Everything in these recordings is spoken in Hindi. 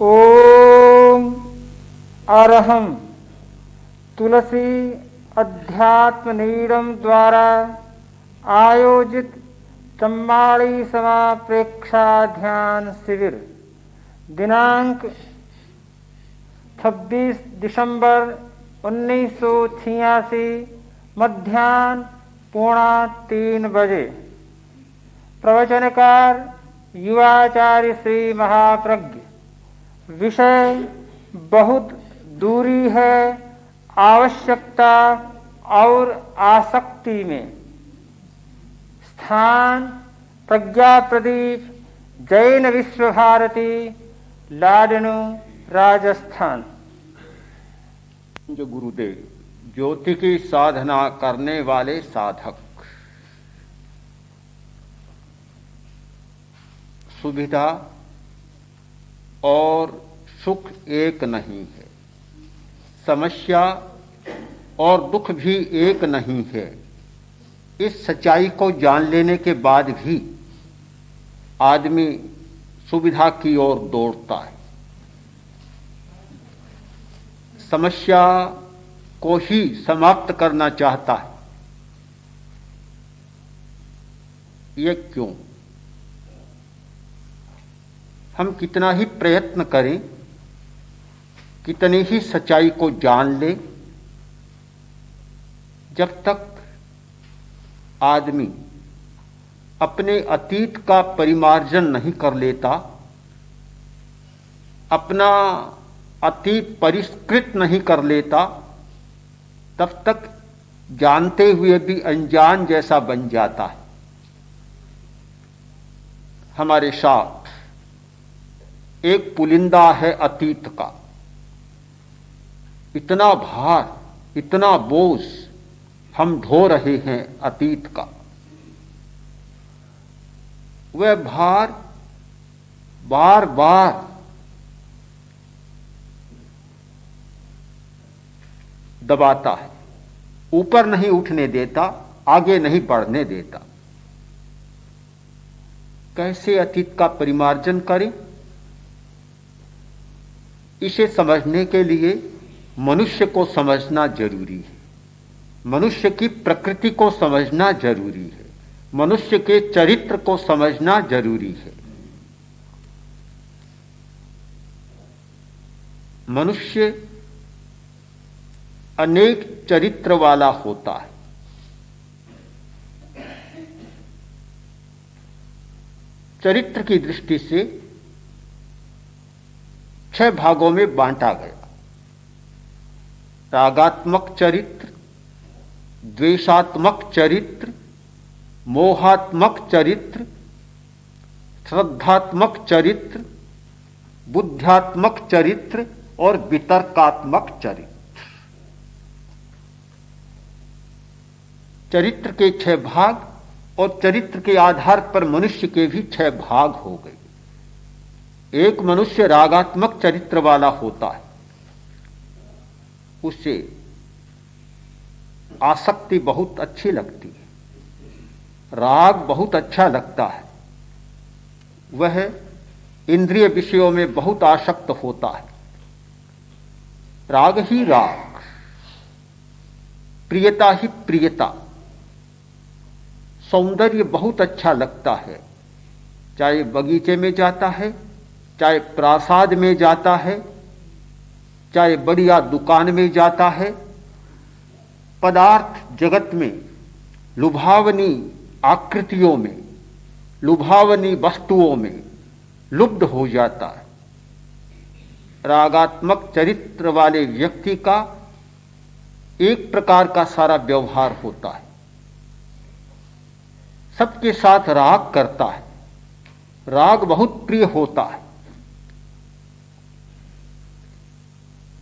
ओम अरहम तुलसी अध्यात्म नीडम द्वारा आयोजित चम्माड़ी समा प्रेक्षा ध्यान शिविर दिनांक 26 दिसंबर 1986 मध्याह्न 2:45 बजे। प्रवचनकार युवाचार्य श्री महाप्रज्ञ। विषय बहुत दूरी है आवश्यकता और आसक्ति में। स्थान प्रज्ञा प्रदीप, जैन विश्व भारती, लाडनू, राजस्थान। जो गुरुदेव ज्योति की साधना करने वाले साधक, सुविधा और सुख एक नहीं है, समस्या और दुख भी एक नहीं है। इस सच्चाई को जान लेने के बाद भी आदमी सुविधा की ओर दौड़ता है, समस्या को ही समाप्त करना चाहता है। ये क्यों? हम कितना ही प्रयत्न करें, कितनी ही सच्चाई को जान लें, जब तक आदमी अपने अतीत का परिमार्जन नहीं कर लेता, अपना अतीत परिष्कृत नहीं कर लेता, तब तक जानते हुए भी अनजान जैसा बन जाता है। हमारे साथ एक पुलिंदा है अतीत का। इतना भार, इतना बोझ हम ढो रहे हैं अतीत का। वह भार बार बार दबाता है, ऊपर नहीं उठने देता, आगे नहीं बढ़ने देता। कैसे अतीत का परिमार्जन करें? इसे समझने के लिए मनुष्य को समझना जरूरी है, मनुष्य की प्रकृति को समझना जरूरी है, मनुष्य के चरित्र को समझना जरूरी है। मनुष्य अनेक चरित्र वाला होता है। चरित्र की दृष्टि से 6 भागों में बांटा गया। रागात्मक चरित्र, द्वेषात्मक चरित्र, मोहात्मक चरित्र, श्रद्धात्मक चरित्र, बुद्ध्यात्मक चरित्र और वितर्कात्मक चरित्र। चरित्र के 6 भाग और चरित्र के आधार पर मनुष्य के भी 6 भाग हो गए। एक मनुष्य रागात्मक चरित्र वाला होता है, उसे आसक्ति बहुत अच्छी लगती है, राग बहुत अच्छा लगता है, वह इंद्रिय विषयों में बहुत आसक्त होता है। राग ही राग, प्रियता ही प्रियता, सौंदर्य बहुत अच्छा लगता है। चाहे बगीचे में जाता है, चाहे प्रासाद में जाता है, चाहे बढ़िया दुकान में जाता है, पदार्थ जगत में लुभावनी आकृतियों में, लुभावनी वस्तुओं में लुब्ध हो जाता है। रागात्मक चरित्र वाले व्यक्ति का एक प्रकार का सारा व्यवहार होता है, सबके साथ राग करता है, राग बहुत प्रिय होता है।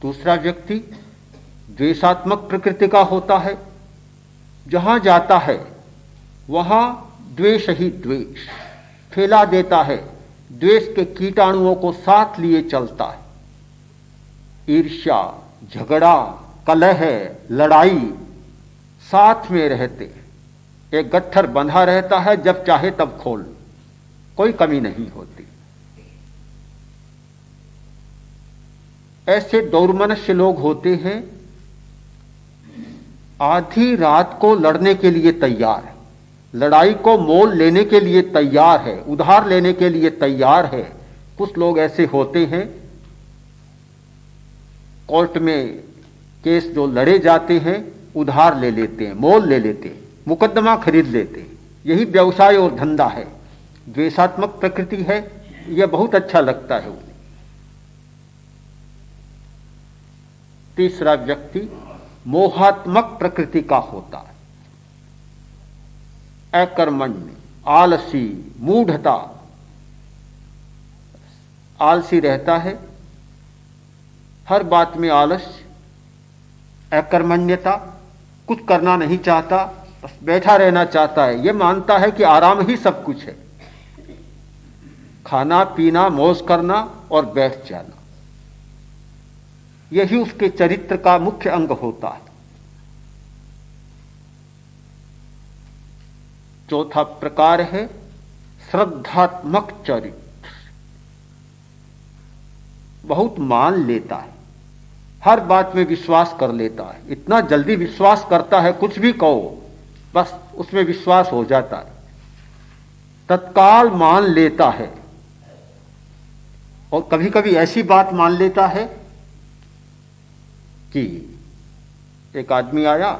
दूसरा व्यक्ति द्वेषात्मक प्रकृति का होता है, जहां जाता है वहां द्वेष ही द्वेष फैला देता है, द्वेष के कीटाणुओं को साथ लिए चलता है। ईर्ष्या, झगड़ा, कलह, लड़ाई साथ में रहते। एक गट्ठर बंधा रहता है, जब चाहे तब खोल, कोई कमी नहीं होती। ऐसे दौर्मनस्य लोग होते हैं, आधी रात को लड़ने के लिए तैयार है, लड़ाई को मोल लेने के लिए तैयार है, उधार लेने के लिए तैयार है। कुछ लोग ऐसे होते हैं, कोर्ट में केस जो लड़े जाते हैं उधार ले लेते हैं, मोल ले लेते हैं, मुकदमा खरीद लेते हैं। यही व्यवसाय और धंधा है, द्वेषात्मक प्रकृति है। यह बहुत अच्छा लगता है उन्हें। तीसरा व्यक्ति मोहात्मक प्रकृति का होता है, अकर्मण्य, आलसी, मूढ़ता, आलसी रहता है, हर बात में आलस्य, अकर्मण्यता, कुछ करना नहीं चाहता, बस बैठा रहना चाहता है। यह मानता है कि आराम ही सब कुछ है, खाना पीना मौज करना और बैठ जाना, यही उसके चरित्र का मुख्य अंग होता है। चौथा प्रकार है श्रद्धात्मक चरित्र। बहुत मान लेता है, हर बात में विश्वास कर लेता है, इतना जल्दी विश्वास करता है, कुछ भी कहो बस उसमें विश्वास हो जाता है, तत्काल मान लेता है। और कभी कभी ऐसी बात मान लेता है कि एक आदमी आया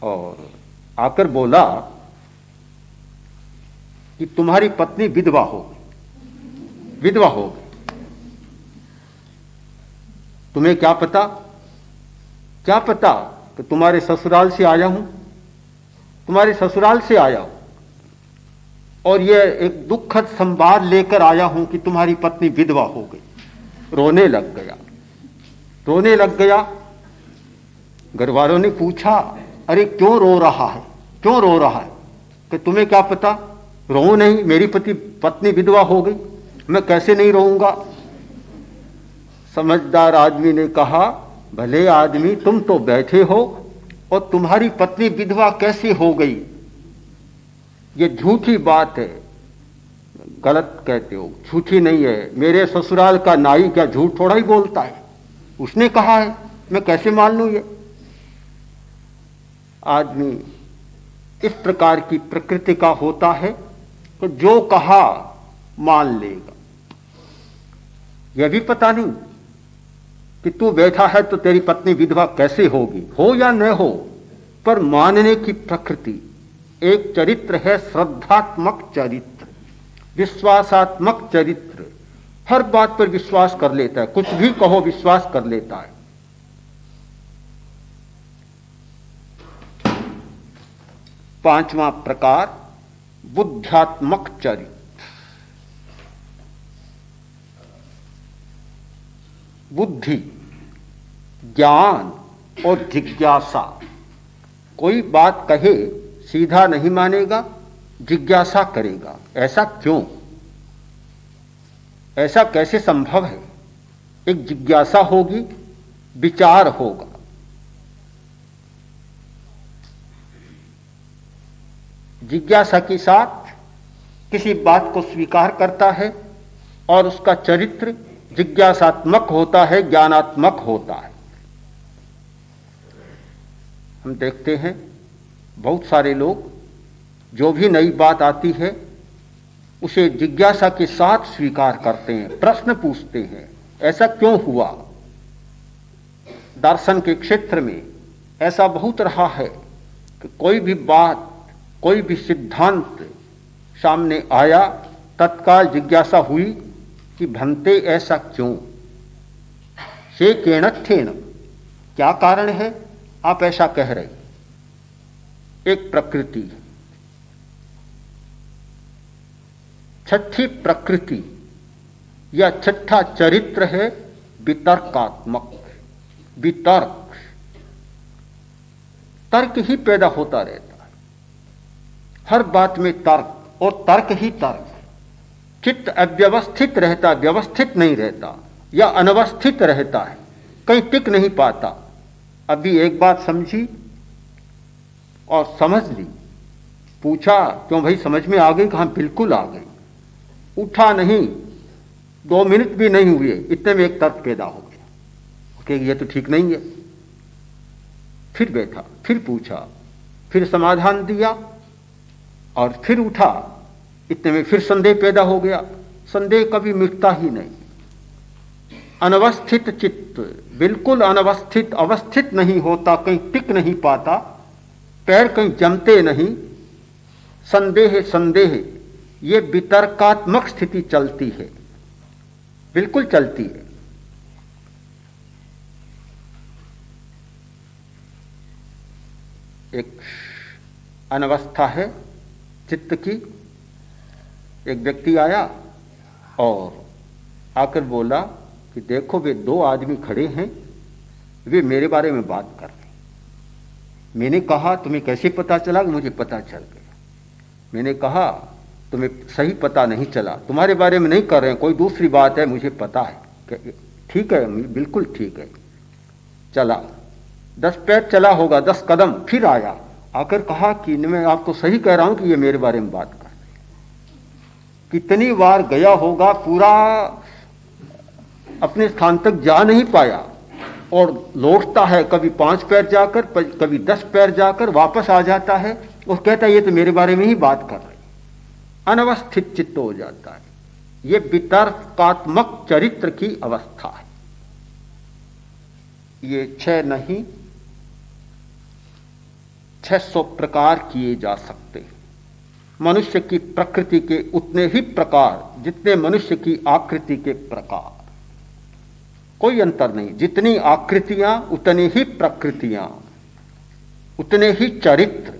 और आकर बोला कि तुम्हारी पत्नी विधवा हो गई, विधवा हो गई। तुम्हें क्या पता? क्या पता कि तुम्हारे ससुराल से आया हूं, तुम्हारे ससुराल से आया हूं और यह एक दुखद संवाद लेकर आया हूं कि तुम्हारी पत्नी विधवा हो गई। रोने लग गया, रोने लग गया। घर वालों ने पूछा, अरे क्यों रो रहा है, क्यों रो रहा है? कि तुम्हें क्या पता? रो नहीं, मेरी पत्नी विधवा हो गई, मैं कैसे नहीं रोऊंगा। समझदार आदमी ने कहा, भले आदमी, तुम तो बैठे हो और तुम्हारी पत्नी विधवा कैसे हो गई? ये झूठी बात है, गलत कहते हो, झूठी नहीं है। मेरे ससुराल का नाई क्या झूठ थोड़ा ही बोलता है, उसने कहा है, मैं कैसे मान लूं? ये आदमी इस प्रकार की प्रकृति का होता है तो जो कहा मान लेगा। यह भी पता नहीं कि तू बैठा है तो तेरी पत्नी विधवा कैसे होगी, हो या न हो, पर मानने की प्रकृति। एक चरित्र है श्रद्धात्मक चरित्र, विश्वासात्मक चरित्र। हर बात पर विश्वास कर लेता है, कुछ भी कहो विश्वास कर लेता है। पांचवा प्रकार बुद्ध्यात्मक चरित्र। बुद्धि, ज्ञान और जिज्ञासा। कोई बात कहे सीधा नहीं मानेगा, जिज्ञासा करेगा, ऐसा क्यों, ऐसा कैसे संभव है? एक जिज्ञासा होगी, विचार होगा। जिज्ञासा के साथ किसी बात को स्वीकार करता है और उसका चरित्र जिज्ञासात्मक होता है, ज्ञानात्मक होता है। हम देखते हैं बहुत सारे लोग जो भी नई बात आती है उसे जिज्ञासा के साथ स्वीकार करते हैं, प्रश्न पूछते हैं, ऐसा क्यों हुआ? दर्शन के क्षेत्र में ऐसा बहुत रहा है कि कोई भी बात, कोई भी सिद्धांत सामने आया, तत्काल जिज्ञासा हुई कि भंते ऐसा क्यों, से केणत्थेन, क्या कारण है आप ऐसा कह रहे? एक प्रकृति है। छठी प्रकृति या छठा चरित्र है वितर्कात्मक। वितर्क, तर्क ही पैदा होता रहता है, हर बात में तर्क और तर्क ही तर्क। चित्त अव्यवस्थित रहता, व्यवस्थित नहीं रहता या अनवस्थित रहता है, कहीं टिक नहीं पाता। अभी एक बात समझी और समझ ली, पूछा क्यों भाई समझ में आ गई? कहाँ बिल्कुल आ गई। उठा नहीं, 2 मिनट भी नहीं हुए, इतने में एक तर्क पैदा हो गया। कि ये तो ठीक नहीं है। फिर बैठा, फिर पूछा, फिर समाधान दिया और फिर उठा। इतने में फिर संदेह पैदा हो गया। संदेह कभी मिटता ही नहीं। अनवस्थित चित्त, बिल्कुल अनवस्थित, अवस्थित नहीं होता, कहीं टिक नहीं पाता, पैर कहीं जमते नहीं। संदेह संदेह, ये वितर्कात्मक स्थिति चलती है, बिल्कुल चलती है। एक अनवस्था है चित्त की। एक व्यक्ति आया और आकर बोला कि देखो वे दो आदमी खड़े हैं, वे मेरे बारे में बात कर रहे हैं। मैंने कहा तुम्हें कैसे पता चला? मुझे पता चल गया। मैंने कहा तुम्हें सही पता नहीं चला, तुम्हारे बारे में नहीं कर रहे हैं, कोई दूसरी बात है, मुझे पता है। ठीक है, बिल्कुल ठीक है। चला 10 पैर चला होगा, 10 कदम, फिर आया, आकर कहा कि मैं आपको सही कह रहा हूं कि ये मेरे बारे में बात कर रहे हैं। कितनी बार गया होगा, पूरा अपने स्थान तक जा नहीं पाया और लौटता है, कभी 5 पैर जाकर, कभी 10 पैर जाकर वापस आ जाता है और कहता है ये तो मेरे बारे में ही बात कर रहे हैं। अनवस्थित चित्त हो जाता है। ये वितर्कात्मक चरित्र की अवस्था है। ये 6 नहीं 600 प्रकार किए जा सकते हैं। मनुष्य की प्रकृति के उतने ही प्रकार जितने मनुष्य की आकृति के प्रकार, कोई अंतर नहीं। जितनी आकृतियां उतनी ही प्रकृतियां, उतने ही चरित्र।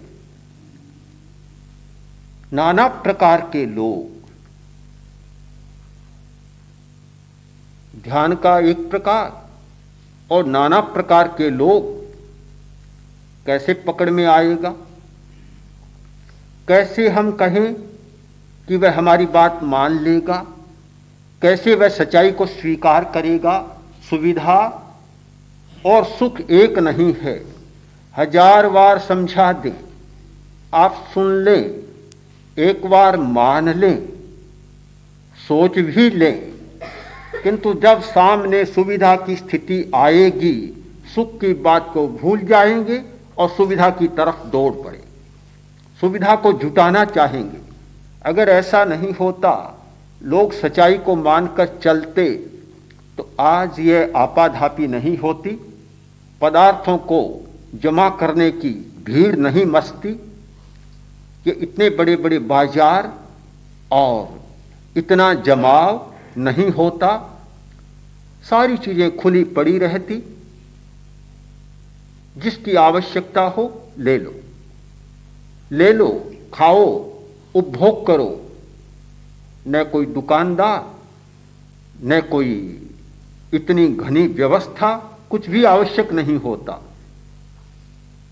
नाना प्रकार के लोग, ध्यान का एक प्रकार और नाना प्रकार के लोग कैसे पकड़ में आएगा? कैसे हम कहें कि वह हमारी बात मान लेगा? कैसे वह सच्चाई को स्वीकार करेगा? सुविधा और सुख एक नहीं है। 1000 बार समझा दे, आप सुन लें, एक बार मान लें, सोच भी लें, किंतु जब सामने सुविधा की स्थिति आएगी, सुख की बात को भूल जाएंगे और सुविधा की तरफ दौड़ पड़े, सुविधा को जुटाना चाहेंगे। अगर ऐसा नहीं होता, लोग सच्चाई को मानकर चलते, तो आज ये आपाधापी नहीं होती, पदार्थों को जमा करने की भीड़ नहीं मचती, ये इतने बड़े बड़े बाजार और इतना जमाव नहीं होता, सारी चीजें खुली पड़ी रहती। जिसकी आवश्यकता हो ले लो, ले लो, खाओ, उपभोग करो। न कोई दुकानदार, न कोई इतनी घनी व्यवस्था, कुछ भी आवश्यक नहीं होता।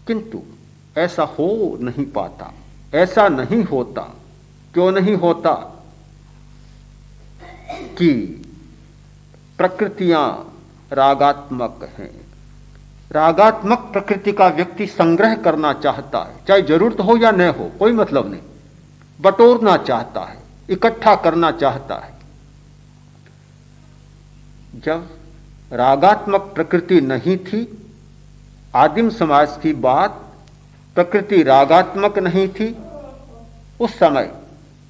किंतु ऐसा हो नहीं पाता, ऐसा नहीं होता। क्यों नहीं होता? कि प्रकृतियां रागात्मक हैं। रागात्मक प्रकृति का व्यक्ति संग्रह करना चाहता है, चाहे जरूरत हो या न हो, कोई मतलब नहीं। बटोरना चाहता है, इकट्ठा करना चाहता है। जब रागात्मक प्रकृति नहीं थी, आदिम समाज की बात, प्रकृति रागात्मक नहीं थी, उस समय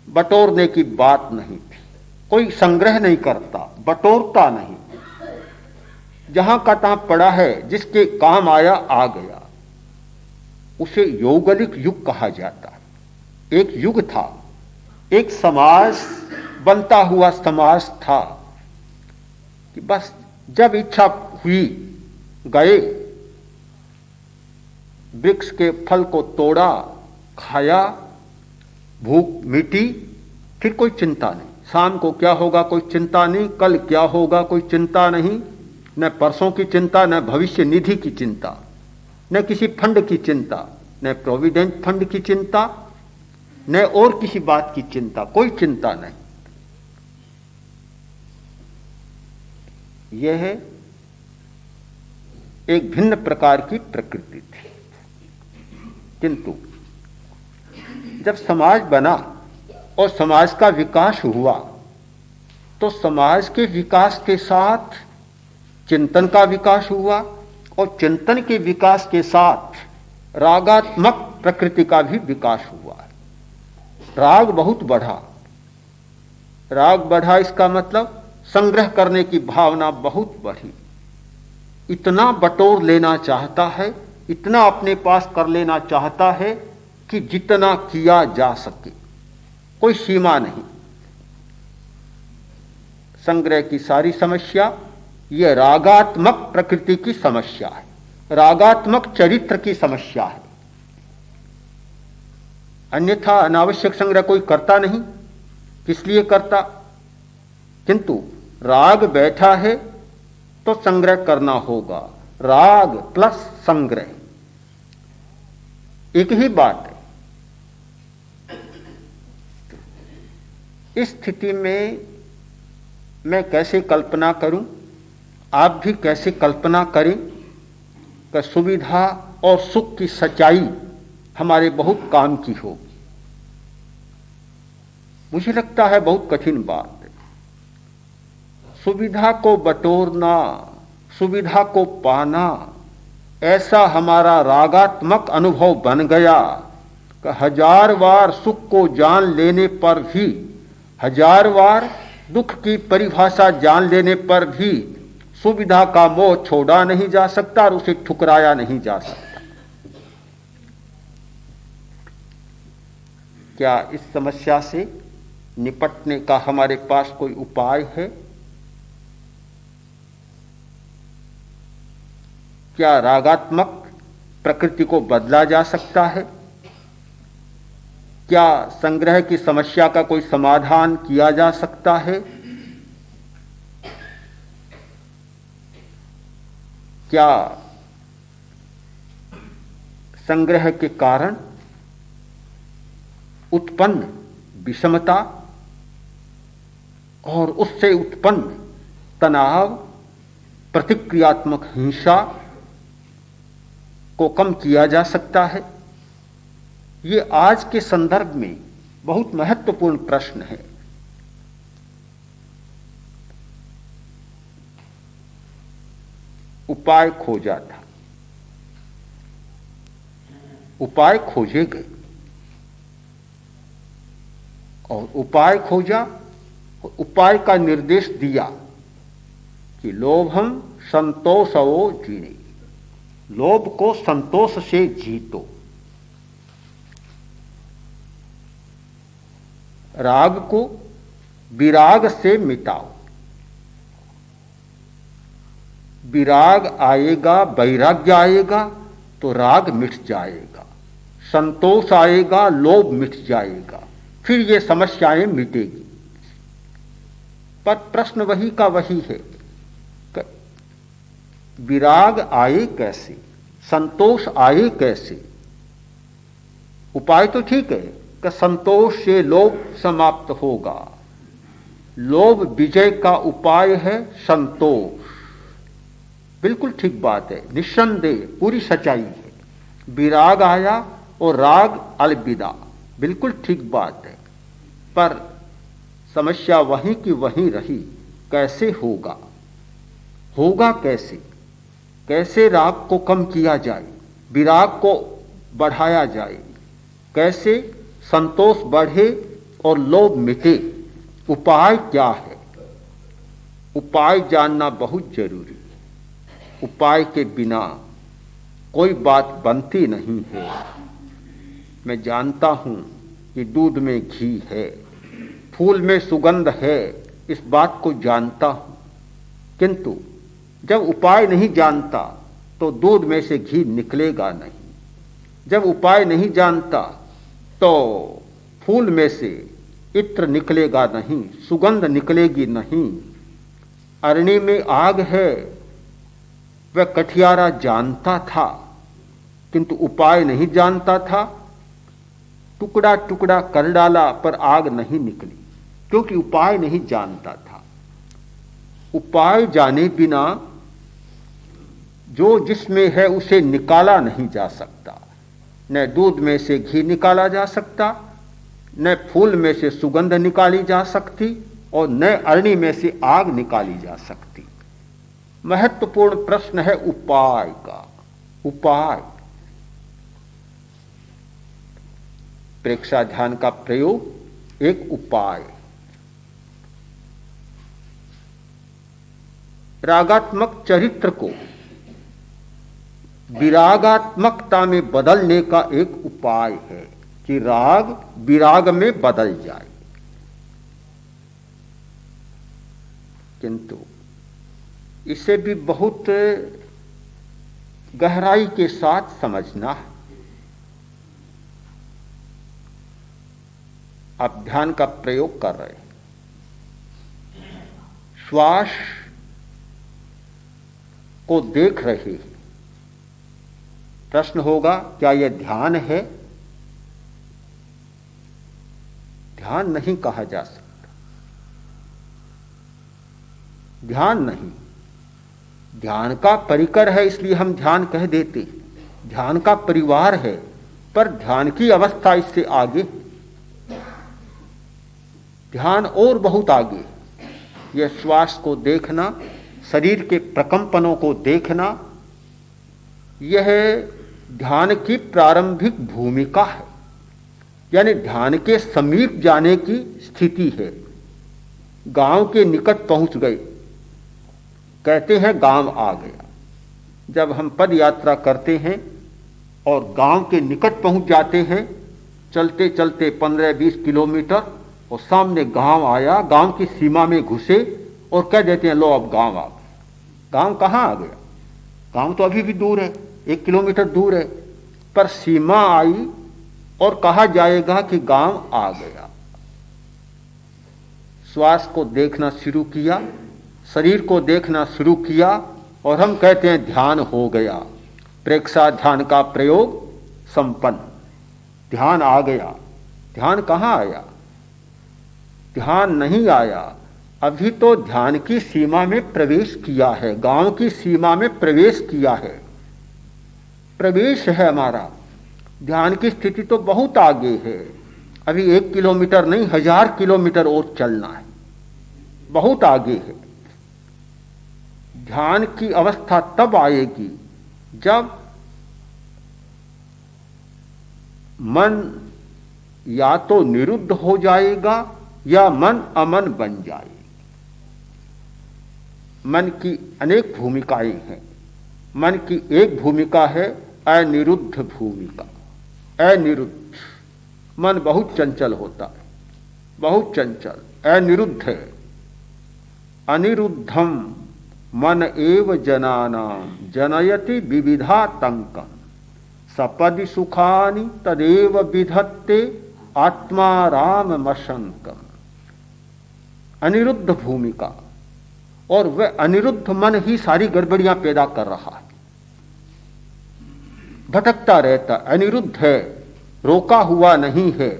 बटोरने की बात नहीं थी। कोई संग्रह नहीं करता, बटोरता नहीं। जहां का तहां पड़ा है, जिसके काम आया आ गया, उसे यौगलिक युग कहा जाता है। एक युग था, एक समाज, बनता हुआ समाज था कि बस जब इच्छा हुई गए, वृक्ष के फल को तोड़ा, खाया, भूख मिटी, फिर कोई चिंता नहीं। शाम को क्या होगा कोई चिंता नहीं, कल क्या होगा कोई चिंता नहीं, न परसों की चिंता, न भविष्य निधि की चिंता, न किसी फंड की चिंता, न प्रोविडेंट फंड की चिंता, न और किसी बात की चिंता, कोई चिंता नहीं। यह एक भिन्न प्रकार की प्रकृति थी। किंतु जब समाज बना और समाज का विकास हुआ, तो समाज के विकास के साथ चिंतन का विकास हुआ और चिंतन के विकास के साथ रागात्मक प्रकृति का भी विकास हुआ। राग बहुत बढ़ा। राग बढ़ा इसका मतलब संग्रह करने की भावना बहुत बढ़ी। इतना बटोर लेना चाहता है, इतना अपने पास कर लेना चाहता है कि जितना किया जा सके, कोई सीमा नहीं। संग्रह की सारी समस्या यह रागात्मक प्रकृति की समस्या है, रागात्मक चरित्र की समस्या है। अन्यथा अनावश्यक संग्रह कोई करता नहीं। किस लिए करता? किंतु राग बैठा है तो संग्रह करना होगा। राग प्लस संग्रह एक ही बात है। इस स्थिति में मैं कैसे कल्पना करूं, आप भी कैसे कल्पना करें कि सुविधा और सुख की सच्चाई हमारे बहुत काम की होगी। मुझे लगता है बहुत कठिन बात है। सुविधा को बटोरना, सुविधा को पाना, ऐसा हमारा रागात्मक अनुभव बन गया कि 1000 बार सुख को जान लेने पर भी, 1000 बार दुख की परिभाषा जान लेने पर भी सुविधा का मोह छोड़ा नहीं जा सकता और उसे ठुकराया नहीं जा सकता। क्या इस समस्या से निपटने का हमारे पास कोई उपाय है? क्या रागात्मक प्रकृति को बदला जा सकता है? क्या संग्रह की समस्या का कोई समाधान किया जा सकता है? क्या संग्रह के कारण उत्पन्न विषमता और उससे उत्पन्न तनाव, प्रतिक्रियात्मक हिंसा को कम किया जा सकता है? ये आज के संदर्भ में बहुत महत्वपूर्ण प्रश्न है। उपाय खोजा था, उपाय खोजे गए और उपाय खोजा, उपाय का निर्देश दिया कि लोभम संतोषो जीने, लोभ को संतोष से जीतो, राग को विराग से मिटाओ। विराग आएगा, वैराग्य आएगा तो राग मिट जाएगा, संतोष आएगा, लोभ मिट जाएगा, फिर ये समस्याएं मिटेगी। पर प्रश्न वही का वही है कि विराग आए कैसे, संतोष आए कैसे? उपाय तो ठीक है कि संतोष से लोभ समाप्त होगा। लोभ विजय का उपाय है संतोष। बिल्कुल ठीक बात है, निस्संदेह पूरी सच्चाई है। विराग आया और राग अलविदा, बिल्कुल ठीक बात है। पर समस्या वहीं की वहीं रही। कैसे होगा? होगा कैसे? कैसे राग को कम किया जाए, विराग को बढ़ाया जाए? कैसे संतोष बढ़े और लोभ मिटे? उपाय क्या है? उपाय जानना बहुत जरूरी है। उपाय के बिना कोई बात बनती नहीं है। मैं जानता हूं कि दूध में घी है, फूल में सुगंध है, इस बात को जानता हूं, किंतु जब उपाय नहीं जानता तो दूध में से घी निकलेगा नहीं। जब उपाय नहीं जानता तो फूल में से इत्र निकलेगा नहीं, सुगंध निकलेगी नहीं। अरणी में आग है, वह कठियारा जानता था किंतु उपाय नहीं जानता था। टुकड़ा टुकड़ा कर डाला पर आग नहीं निकली, क्योंकि उपाय नहीं जानता था। उपाय जाने बिना जो जिसमें है उसे निकाला नहीं जा सकता। न दूध में से घी निकाला जा सकता, न फूल में से सुगंध निकाली जा सकती, और न अरणी में से आग निकाली जा सकती। महत्वपूर्ण प्रश्न है उपाय का। उपाय, प्रेक्षा ध्यान का प्रयोग एक उपाय। रागात्मक चरित्र को विरागात्मकता में बदलने का एक उपाय है कि राग विराग में बदल जाए। किंतु इसे भी बहुत गहराई के साथ समझना है। आप ध्यान का प्रयोग कर रहे हैं, श्वास को देख रहे हैं। प्रश्न होगा, क्या यह ध्यान है? ध्यान नहीं कहा जा सकता। ध्यान नहीं, ध्यान का परिकर है, इसलिए हम ध्यान कह देते। ध्यान का परिवार है, पर ध्यान की अवस्था इससे आगे। ध्यान और बहुत आगे। यह श्वास को देखना, शरीर के प्रकंपनों को देखना, यह ध्यान की प्रारंभिक भूमिका है, यानी ध्यान के समीप जाने की स्थिति है। गांव के निकट पहुंच गए, कहते हैं गांव आ गया। जब हम पद यात्रा करते हैं और गांव के निकट पहुंच जाते हैं, चलते चलते 15-20 किलोमीटर, और सामने गांव आया, गांव की सीमा में घुसे और कह देते हैं लो अब गांव आ गया। गांव कहाँ आ गया? गांव तो अभी भी दूर है, 1 किलोमीटर दूर है, पर सीमा आई और कहा जाएगा कि गांव आ गया। श्वास को देखना शुरू किया, शरीर को देखना शुरू किया, और हम कहते हैं ध्यान हो गया। प्रेक्षा ध्यान का प्रयोग संपन्न, ध्यान आ गया। ध्यान कहाँ आया? ध्यान नहीं आया, अभी तो ध्यान की सीमा में प्रवेश किया है, गांव की सीमा में प्रवेश किया है। प्रवेश है हमारा। ध्यान की स्थिति तो बहुत आगे है, अभी 1 किलोमीटर नहीं 1000 किलोमीटर और चलना है, बहुत आगे है। ध्यान की अवस्था तब आएगी जब मन या तो निरुद्ध हो जाएगा या मन अमन बन जाएगा। मन की अनेक भूमिकाएं हैं। मन की एक भूमिका है अनिरुद्ध भूमिका। अनिरुद्ध मन बहुत चंचल होता है, बहुत चंचल, अनिरुद्ध है। अनिरुद्धम मन एव जनानाम जनयति विविधातंकम सपदि सुखानि तदेव विधत्ते आत्मा राम मशंकम। अनिरुद्ध भूमिका, और वह अनिरुद्ध मन ही सारी गड़बड़ियां पैदा कर रहा है, भटकता रहता। अनिरुद्ध है, रोका हुआ नहीं है।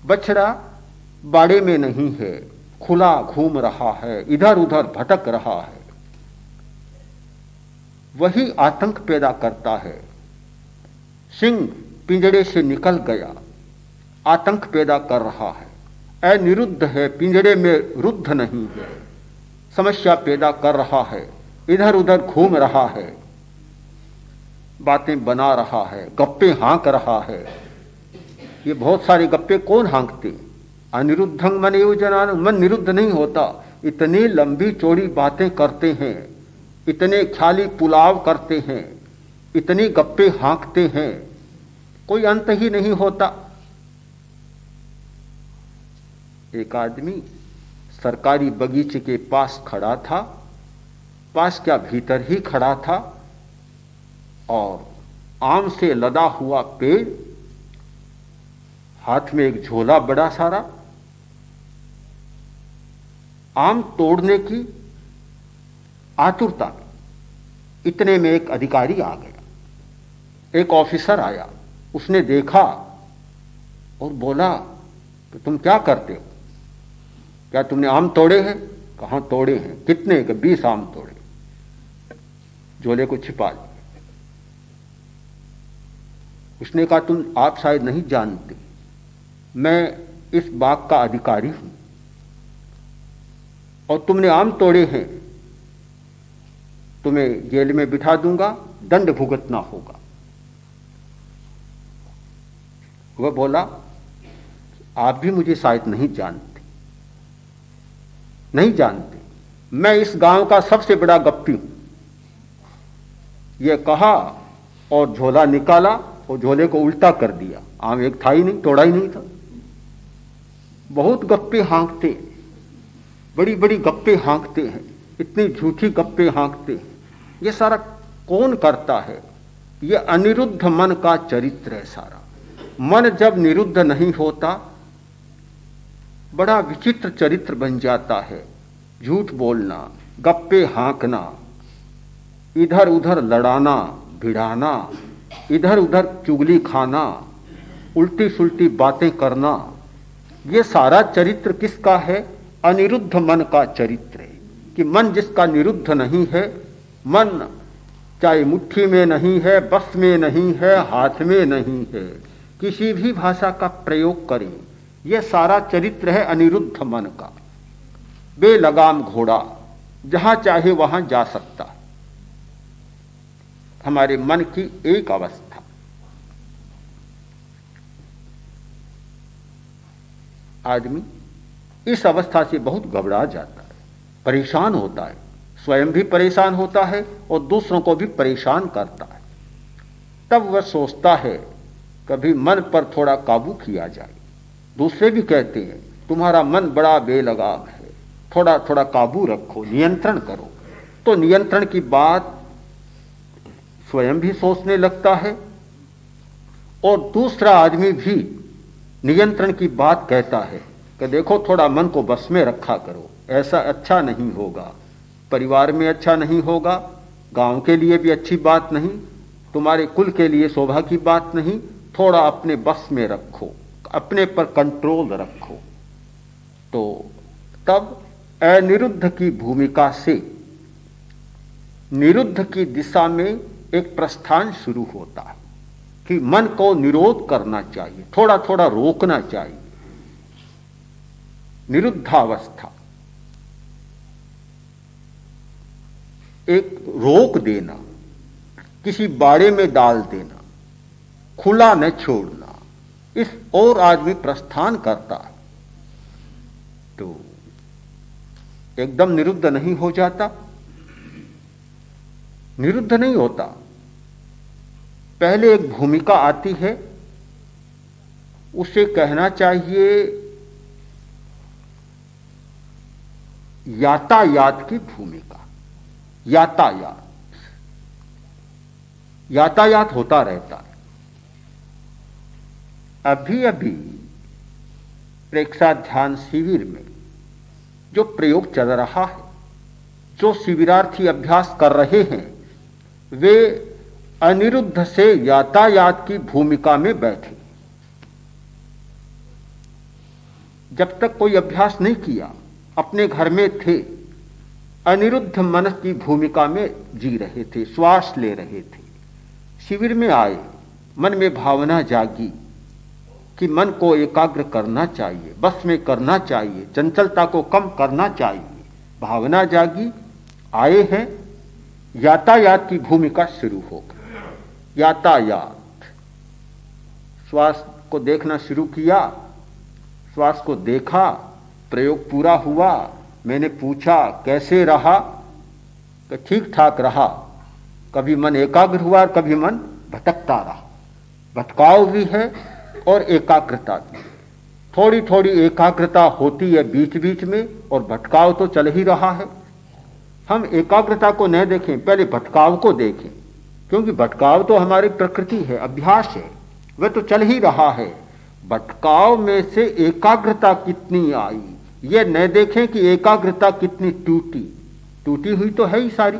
बछड़ा बाड़े में नहीं है, खुला घूम रहा है, इधर उधर भटक रहा है। वही आतंक पैदा करता है। सिंह पिंजड़े से निकल गया, आतंक पैदा कर रहा है। अनिरुद्ध है, पिंजड़े में रुद्ध नहीं है, समस्या पैदा कर रहा है, इधर उधर घूम रहा है, बातें बना रहा है, गप्पे हाँक रहा है। ये बहुत सारे गप्पे कौन हाँकते? अनिरुद्धं मन एव जनान। मन निरुद्ध नहीं होता। इतनी लंबी चौड़ी बातें करते हैं, इतने ख्याली पुलाव करते हैं, इतनी गप्पे हाँकते हैं, कोई अंत ही नहीं होता। एक आदमी सरकारी बगीचे के पास खड़ा था, पास क्या भीतर ही खड़ा था, और आम से लदा हुआ पेड़, हाथ में एक झोला बड़ा सारा, आम तोड़ने की आतुरता। इतने में एक अधिकारी आ गया, एक ऑफिसर आया। उसने देखा और बोला कि तुम क्या करते हो? क्या तुमने आम तोड़े हैं? कहाँ तोड़े हैं? कितने? के 20 आम तोड़े। झोले को छिपा लिया। उसने कहा आप शायद नहीं जानते, मैं इस बाग का अधिकारी हूं, और तुमने आम तोड़े हैं तुम्हें जेल में बिठा दूंगा, दंड भुगतना होगा। वह बोला, आप भी मुझे शायद नहीं जानते, मैं इस गांव का सबसे बड़ा गप्पी हूं। यह कहा और झोला निकाला और झोले को उल्टा कर दिया। आम एक था ही नहीं, तोड़ा ही नहीं था। बहुत गप्पे हाँकते, बड़ी बड़ी गप्पे हाँकते हैं, इतनी झूठी गप्पे हाँकते हैं। ये सारा कौन करता है? ये अनिरुद्ध मन का चरित्र है सारा। मन जब निरुद्ध नहीं होता, बड़ा विचित्र चरित्र बन जाता है। झूठ बोलना, गप्पे हाँकना, इधर उधर लड़ाना भिड़ाना, इधर उधर चुगली खाना, उल्टी सुल्टी बातें करना, ये सारा चरित्र किसका है? अनिरुद्ध मन का चरित्र है। कि मन जिसका निरुद्ध नहीं है, मन चाहे मुट्ठी में नहीं है, बस में नहीं है, हाथ में नहीं है, किसी भी भाषा का प्रयोग करें, यह सारा चरित्र है अनिरुद्ध मन का। बेलगाम घोड़ा, जहां चाहे वहां जा सकता है। हमारे मन की एक अवस्था, आदमी इस अवस्था से बहुत घबरा जाता है, परेशान होता है, स्वयं भी परेशान होता है और दूसरों को भी परेशान करता है। तब वह सोचता है कभी मन पर थोड़ा काबू किया जाए। दूसरे भी कहते हैं तुम्हारा मन बड़ा बेलगाम है, थोड़ा थोड़ा काबू रखो, नियंत्रण करो। तो नियंत्रण की बात स्वयं भी सोचने लगता है और दूसरा आदमी भी नियंत्रण की बात कहता है कि देखो थोड़ा मन को बस में रखा करो, ऐसा अच्छा नहीं होगा, परिवार में अच्छा नहीं होगा, गांव के लिए भी अच्छी बात नहीं, तुम्हारे कुल के लिए शोभा की बात नहीं, थोड़ा अपने बस में रखो, अपने पर कंट्रोल रखो। तो तब अनिरुद्ध की भूमिका से निरुद्ध की दिशा में एक प्रस्थान शुरू होता है कि मन को निरोध करना चाहिए, थोड़ा थोड़ा रोकना चाहिए। निरुद्धावस्था, एक रोक देना, किसी बाड़े में डाल देना, खुला न छोड़ना, इस और आदमी प्रस्थान करता है तो एकदम निरुद्ध नहीं हो जाता, निरुद्ध नहीं होता। पहले एक भूमिका आती है, उसे कहना चाहिए यातायात की भूमिका। यातायात होता रहता है। अभी अभी प्रेक्षाध्यान शिविर में जो प्रयोग चल रहा है, जो शिविरार्थी अभ्यास कर रहे हैं, वे अनिरुद्ध से यातायात की भूमिका में बैठे। जब तक कोई अभ्यास नहीं किया, अपने घर में थे, अनिरुद्ध मन की भूमिका में जी रहे थे, श्वास ले रहे थे। शिविर में आए, मन में भावना जागी कि मन को एकाग्र करना चाहिए, बस में करना चाहिए, चंचलता को कम करना चाहिए। भावना जागी, आए हैं, यातायात की भूमिका शुरू हो गई। यातायात, श्वास को देखना शुरू किया, श्वास को देखा, प्रयोग पूरा हुआ। मैंने पूछा कैसे रहा, कि ठीक ठाक रहा। कभी मन एकाग्र हुआ, कभी मन भटकता रहा। भटकाव भी है और एकाग्रता भी। थोड़ी थोड़ी एकाग्रता होती है बीच बीच में और भटकाव तो चल ही रहा है। हम एकाग्रता को न देखें, पहले भटकाव को देखें, क्योंकि भटकाव तो हमारी प्रकृति है, अभ्यास है, वह तो चल ही रहा है। भटकाव में से एकाग्रता कितनी आई, यह न देखें कि एकाग्रता कितनी टूटी हुई तो है ही सारी।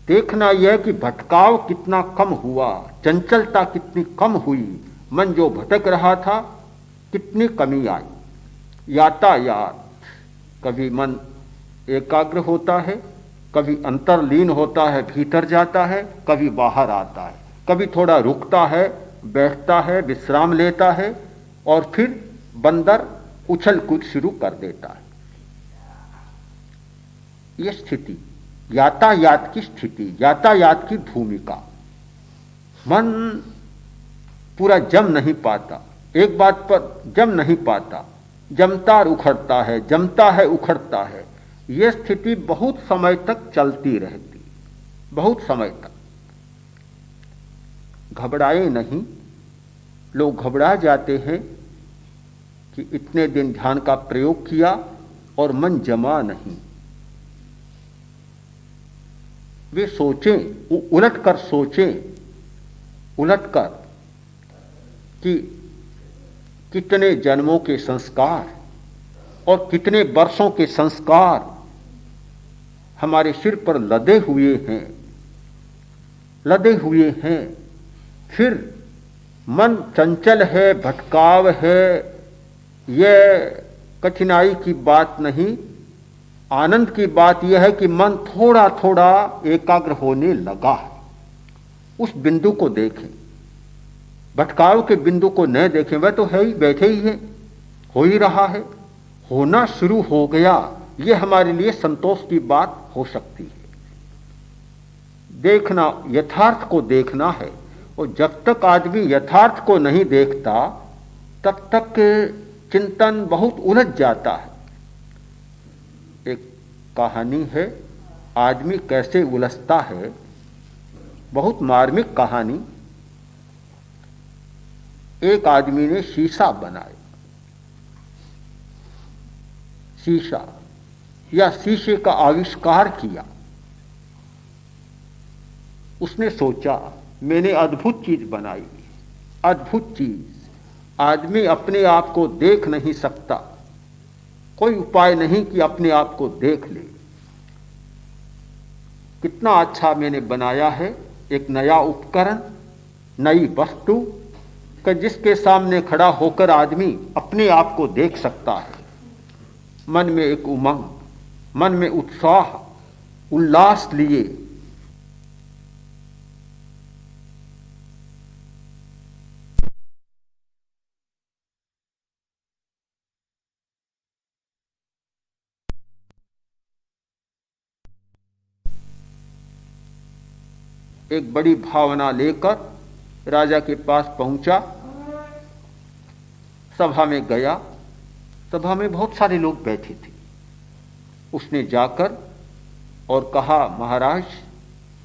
देखना यह कि भटकाव कितना कम हुआ, चंचलता कितनी कम हुई, मन जो भटक रहा था कितनी कमी आई। यातायात, कभी मन एकाग्र होता है, कभी अंतर्लीन होता है, भीतर जाता है, कभी बाहर आता है, कभी थोड़ा रुकता है, बैठता है, विश्राम लेता है और फिर बंदर उछल कूद शुरू कर देता है। यह स्थिति यातायात की स्थिति, यातायात की भूमिका। मन पूरा जम नहीं पाता, एक बात पर जम नहीं पाता, जमता उखड़ता है, जमता है उखड़ता है। यह स्थिति बहुत समय तक चलती रहती, बहुत समय तक। घबराए नहीं, लोग घबरा जाते हैं कि इतने दिन ध्यान का प्रयोग किया और मन जमा नहीं। वे सोचें, उलट कर सोचें, उलट कर कि कितने जन्मों के संस्कार और कितने वर्षों के संस्कार हमारे सिर पर लदे हुए हैं, लदे हुए हैं। फिर मन चंचल है, भटकाव है, यह कठिनाई की बात नहीं। आनंद की बात यह है कि मन थोड़ा थोड़ा एकाग्र होने लगा है। उस बिंदु को देखें, भटकाव के बिंदु को न देखें। वह तो है ही, बैठे ही है, हो ही रहा है, होना शुरू हो गया। यह हमारे लिए संतोष की बात हो सकती है। देखना, यथार्थ को देखना है। और जब तक आदमी यथार्थ को नहीं देखता तब तक चिंतन बहुत उलझ जाता है। एक कहानी है, आदमी कैसे उलझता है, बहुत मार्मिक कहानी। एक आदमी ने शीशा बनाया, शीशा या शीशे का आविष्कार किया। उसने सोचा मैंने अद्भुत चीज बनाई, अद्भुत चीज। आदमी अपने आप को देख नहीं सकता, कोई उपाय नहीं कि अपने आप को देख ले। कितना अच्छा मैंने बनाया है, एक नया उपकरण, नई वस्तु कि जिसके सामने खड़ा होकर आदमी अपने आप को देख सकता है। मन में एक उमंग, मन में उत्साह, उल्लास लिए एक बड़ी भावना लेकर राजा के पास पहुंचा, सभा में गया। सभा में बहुत सारे लोग बैठे थे। उसने जाकर और कहा, महाराज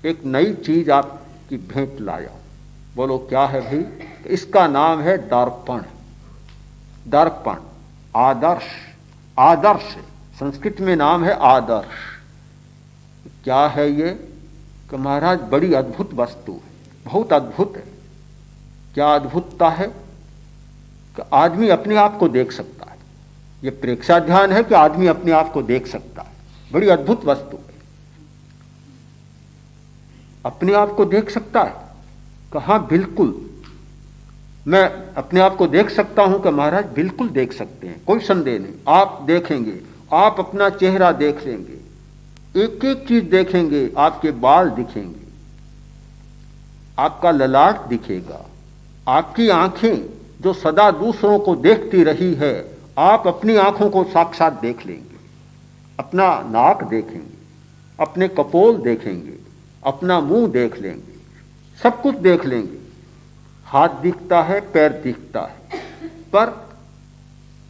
एक नई चीज आपकी भेंट लाया। बोलो क्या है भाई? इसका नाम है दर्पण। दर्पण, आदर्श, आदर्श संस्कृत में नाम है आदर्श। क्या है ये? कि महाराज बड़ी अद्भुत वस्तु है, बहुत अद्भुत है। क्या अद्भुतता है? कि आदमी अपने आप को देख सकता है। ये प्रेक्षा ध्यान है कि आदमी अपने आप को देख सकता है। बड़ी अद्भुत वस्तु है, अपने आप को देख सकता है। कहाँ? बिल्कुल मैं अपने आप को देख सकता हूं। कि महाराज बिल्कुल देख सकते हैं, कोई संदेह नहीं। आप देखेंगे, आप अपना चेहरा देख लेंगे, एक एक चीज देखेंगे। आपके बाल दिखेंगे, आपका ललाट दिखेगा, आपकी आंखें जो सदा दूसरों को देखती रही है, आप अपनी आंखों को साक्षात देख लेंगे। अपना नाक देखेंगे, अपने कपोल देखेंगे, अपना मुंह देख लेंगे, सब कुछ देख लेंगे। हाथ दिखता है, पैर दिखता है, पर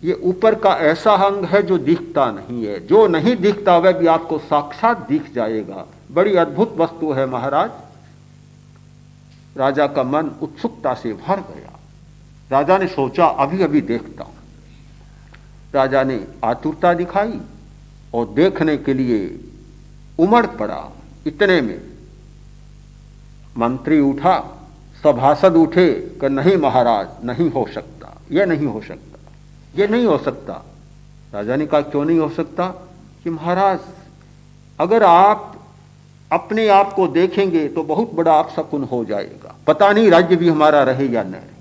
ये ऊपर का ऐसा अंग है जो दिखता नहीं है। जो नहीं दिखता वह भी आपको साक्षात दिख जाएगा। बड़ी अद्भुत वस्तु है महाराज। राजा का मन उत्सुकता से भर गया। राजा ने सोचा अभी अभी देखता हूं। राजा ने आतुरता दिखाई और देखने के लिए उमड़ पड़ा। इतने में मंत्री उठा, सभासद उठे कि नहीं महाराज, नहीं हो सकता, यह नहीं हो सकता, ये नहीं हो सकता। राजा ने कहा क्यों नहीं हो सकता? कि महाराज अगर आप अपने आप को देखेंगे तो बहुत बड़ा अपशकुन हो जाएगा, पता नहीं राज्य भी हमारा रहे या न रहे।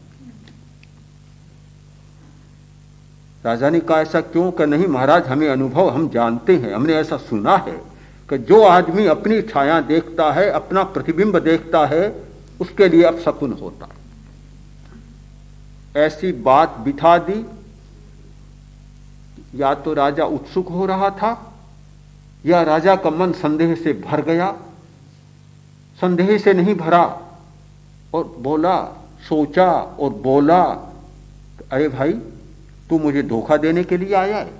राजा ने कहा ऐसा क्यों? कि नहीं महाराज हमें अनुभव, हम जानते हैं, हमने ऐसा सुना है कि जो आदमी अपनी छाया देखता है, अपना प्रतिबिंब देखता है, उसके लिए अपशकुन होता है। ऐसी बात बिठा दी। या तो राजा उत्सुक हो रहा था या राजा का मन संदेह से भर गया? संदेह से नहीं भरा और बोला, सोचा और बोला, अरे भाई तू मुझे धोखा देने के लिए आया है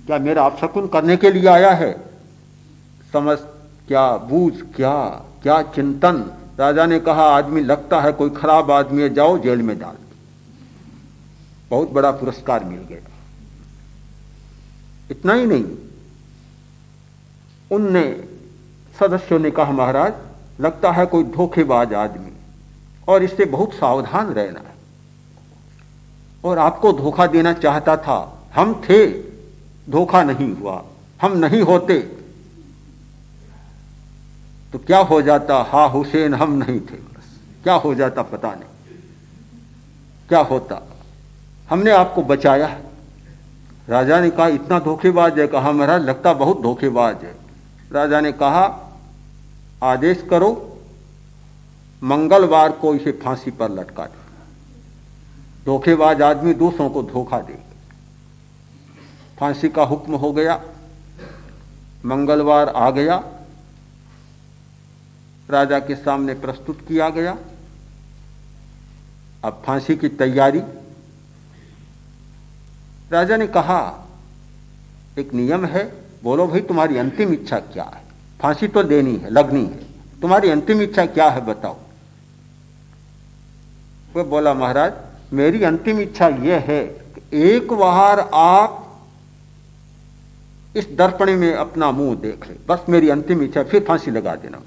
क्या? मेरा अपशकुन करने के लिए आया है? समझ क्या, बूझ क्या, क्या चिंतन। राजा ने कहा, आदमी लगता है कोई खराब आदमी है, जाओ जेल में डाल। बहुत बड़ा पुरस्कार मिल गया। इतना ही नहीं, उनने सदस्यों ने कहा, महाराज लगता है कोई धोखेबाज आदमी और इससे बहुत सावधान रहना है, और आपको धोखा देना चाहता था। हम थे, धोखा नहीं हुआ। हम नहीं होते तो क्या हो जाता? हा हुसैन, हम नहीं थे, बस क्या हो जाता पता नहीं क्या होता। हमने आपको बचाया। राजा ने कहा, इतना धोखेबाज है? कहा, महाराज लगता बहुत धोखेबाज है। राजा ने कहा, आदेश करो, मंगलवार को इसे फांसी पर लटका दे। धोखेबाज आदमी दूसरों को धोखा दे। फांसी का हुक्म हो गया। मंगलवार आ गया, राजा के सामने प्रस्तुत किया गया। अब फांसी की तैयारी। राजा ने कहा, एक नियम है, बोलो भाई तुम्हारी अंतिम इच्छा क्या है? फांसी तो देनी है, लगनी है, तुम्हारी अंतिम इच्छा क्या है बताओ। वह बोला, महाराज मेरी अंतिम इच्छा यह है कि एक बार आप इस दर्पण में अपना मुंह देख ले, बस मेरी अंतिम इच्छा, फिर फांसी लगा देना।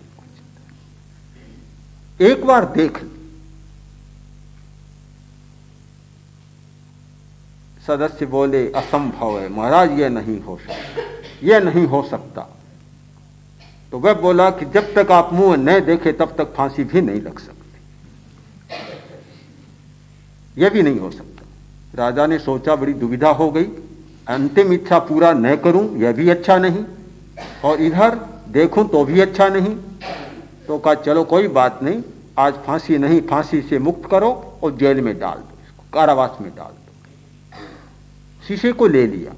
एक बार देख ले। सदस्य बोले, असंभव है महाराज, यह नहीं हो सकता, यह नहीं हो सकता। तो वह बोला कि जब तक आप मुंह न देखे तब तक फांसी भी नहीं लग सकती, यह भी नहीं हो सकता। राजा ने सोचा, बड़ी दुविधा हो गई, अंतिम इच्छा पूरा न करूं यह भी अच्छा नहीं, और इधर देखूं तो भी अच्छा नहीं। तो कहा, चलो कोई बात नहीं, आज फांसी नहीं, फांसी से मुक्त करो और जेल में डाल दो, इसको कारावास में डाल दो। शीशे को ले लिया।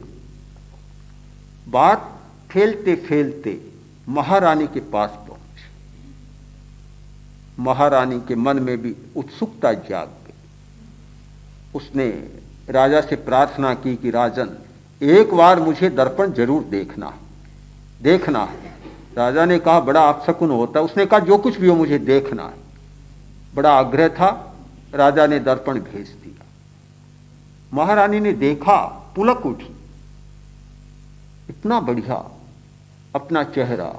बात फैलते फैलते महारानी के पास पहुंची। महारानी के मन में भी उत्सुकता जाग गई। उसने राजा से प्रार्थना की कि राजन, एक बार मुझे दर्पण जरूर देखना है। राजा ने कहा, बड़ा अपशकुन होता है। उसने कहा, जो कुछ भी हो मुझे देखना है। बड़ा आग्रह था। राजा ने दर्पण भेज दिया। महारानी ने देखा, पुलक उठी, इतना बढ़िया अपना चेहरा।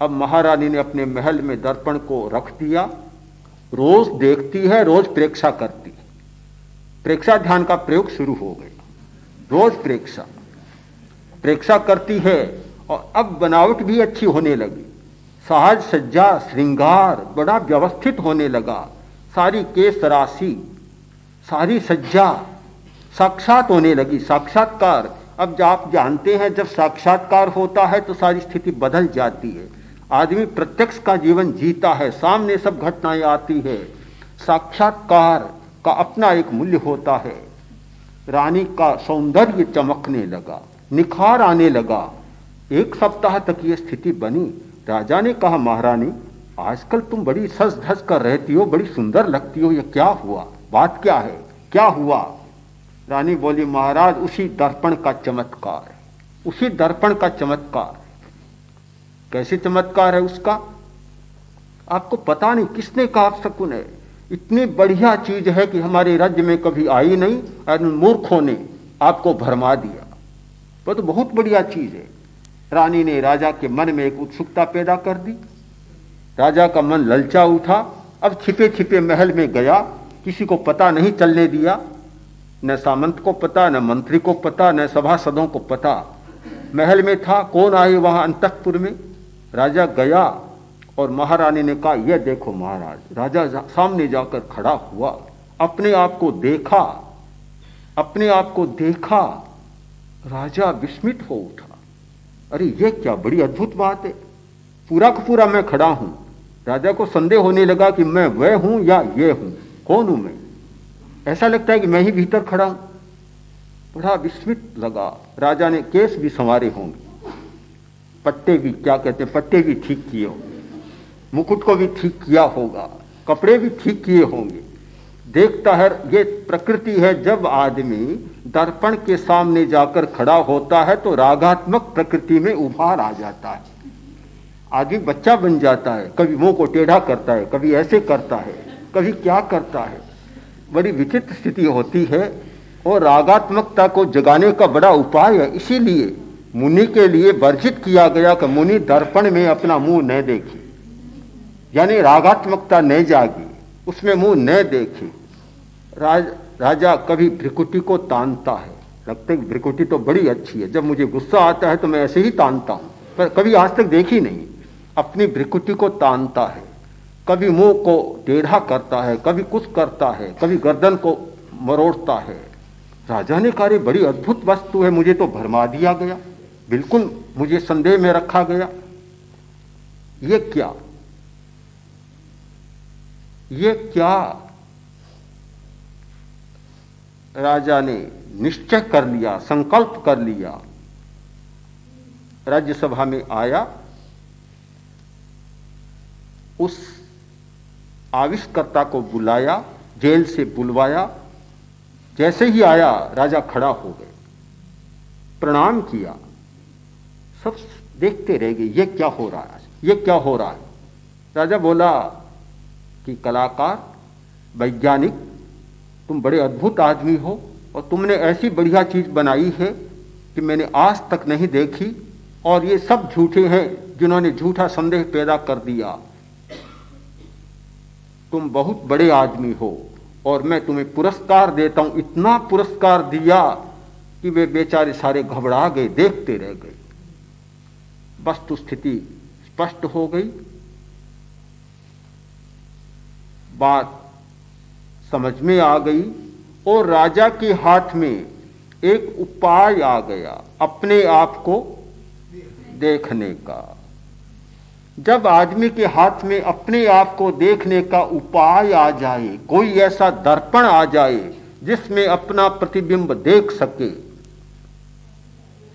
अब महारानी ने अपने महल में दर्पण को रख दिया। रोज देखती है, रोज प्रेक्षा करती है। प्रेक्षा ध्यान का प्रयोग शुरू हो गया। रोज प्रेक्षा करती है, और अब बनावट भी अच्छी होने लगी। साज सज्जा श्रृंगार बड़ा व्यवस्थित होने लगा। सारी केस राशि, सारी सज्जा साक्षात होने लगी। साक्षात्कार, अब आप जानते हैं जब साक्षात्कार होता है तो सारी स्थिति बदल जाती है। आदमी प्रत्यक्ष का जीवन जीता है, सामने सब घटनाएं आती है। साक्षात्कार का अपना एक मूल्य होता है। रानी का सौंदर्य चमकने लगा, निखार आने लगा। एक सप्ताह तक ये स्थिति बनी। राजा ने कहा, महारानी आजकल तुम बड़ी सज धज कर रहती हो, बड़ी सुंदर लगती हो, ये क्या हुआ? बात क्या है, क्या हुआ? रानी बोली, महाराज उसी दर्पण का चमत्कार है, उसी दर्पण का चमत्कार। कैसे चमत्कार है उसका? आपको पता नहीं किसने कहा अपशकुन है। इतनी बढ़िया चीज है कि हमारे राज्य में कभी आई नहीं, और मूर्खों ने आपको भरमा दिया। वो तो बहुत बढ़िया चीज है। रानी ने राजा के मन में एक उत्सुकता पैदा कर दी। राजा का मन ललचा उठा। अब छिपे छिपे महल में गया, किसी को पता नहीं चलने दिया, न सामंत को पता, न मंत्री को पता, न सभासदों को पता। महल में था, कौन आए वहां अंतःपुर में? राजा गया और महारानी ने कहा, यह देखो महाराज। राजा सामने जाकर खड़ा हुआ, अपने आप को देखा, अपने आप को देखा। राजा विस्मित हो उठा। अरे ये क्या बड़ी अद्भुत बात है, पूरा का पूरा मैं खड़ा हूं। राजा को संदेह होने लगा कि मैं वह हूं या ये हूं, कौन हूं मैं? ऐसा लगता है कि मैं ही भीतर खड़ा हूं। बड़ा विस्मित लगा। राजा ने केस भी संवारे होंगे। पट्टे भी, क्या कहते हैं, पट्टे भी ठीक किए होंगे, मुकुट को भी ठीक किया होगा, कपड़े भी ठीक किए होंगे। देखता है, ये प्रकृति है। जब आदमी दर्पण के सामने जाकर खड़ा होता है तो रागात्मक प्रकृति में उभार आ जाता है। आदमी बच्चा बन जाता है, कभी मुंह को टेढ़ा करता है, कभी ऐसे करता है, कभी क्या करता है, बड़ी विचित्र स्थिति होती है। और रागात्मकता को जगाने का बड़ा उपाय है। इसीलिए मुनि के लिए वर्जित किया गया कि मुनि दर्पण में अपना मुंह न देखे, यानी रागात्मकता न जागी, उसमें मुंह न देखे। राजा कभी भ्रिकुटी को तानता है, लगता है भ्रिकुटी तो बड़ी अच्छी है, जब मुझे गुस्सा आता है तो मैं ऐसे ही तानता हूं, पर कभी आज तक देखी नहीं। अपनी भ्रिकुटी को तानता है, कभी मुंह को टेढ़ा करता है, कभी कुछ करता है, कभी गर्दन को मरोड़ता है। राजा ने कहा, बड़ी अद्भुत वस्तु है, मुझे तो भरमा दिया गया, बिल्कुल मुझे संदेह में रखा गया। ये क्या, ये क्या? राजा ने निश्चय कर लिया, संकल्प कर लिया। राज्यसभा में आया, उस आविष्कर्ता को बुलाया, जेल से बुलवाया। जैसे ही आया राजा खड़ा हो गए, प्रणाम किया। सब देखते रह गए, ये क्या हो रहा है, ये क्या हो रहा है। राजा बोला कि कलाकार, वैज्ञानिक, तुम बड़े अद्भुत आदमी हो और तुमने ऐसी बढ़िया चीज बनाई है कि मैंने आज तक नहीं देखी, और ये सब झूठे हैं जिन्होंने झूठा संदेह पैदा कर दिया। तुम बहुत बड़े आदमी हो और मैं तुम्हें पुरस्कार देता हूं। इतना पुरस्कार दिया कि वे बेचारे सारे घबरा गए, देखते रह गए। वस्तु स्थिति स्पष्ट हो गई, बात समझ में आ गई, और राजा के हाथ में एक उपाय आ गया अपने आप को देखने का। जब आदमी के हाथ में अपने आप को देखने का उपाय आ जाए, कोई ऐसा दर्पण आ जाए जिसमें अपना प्रतिबिंब देख सके,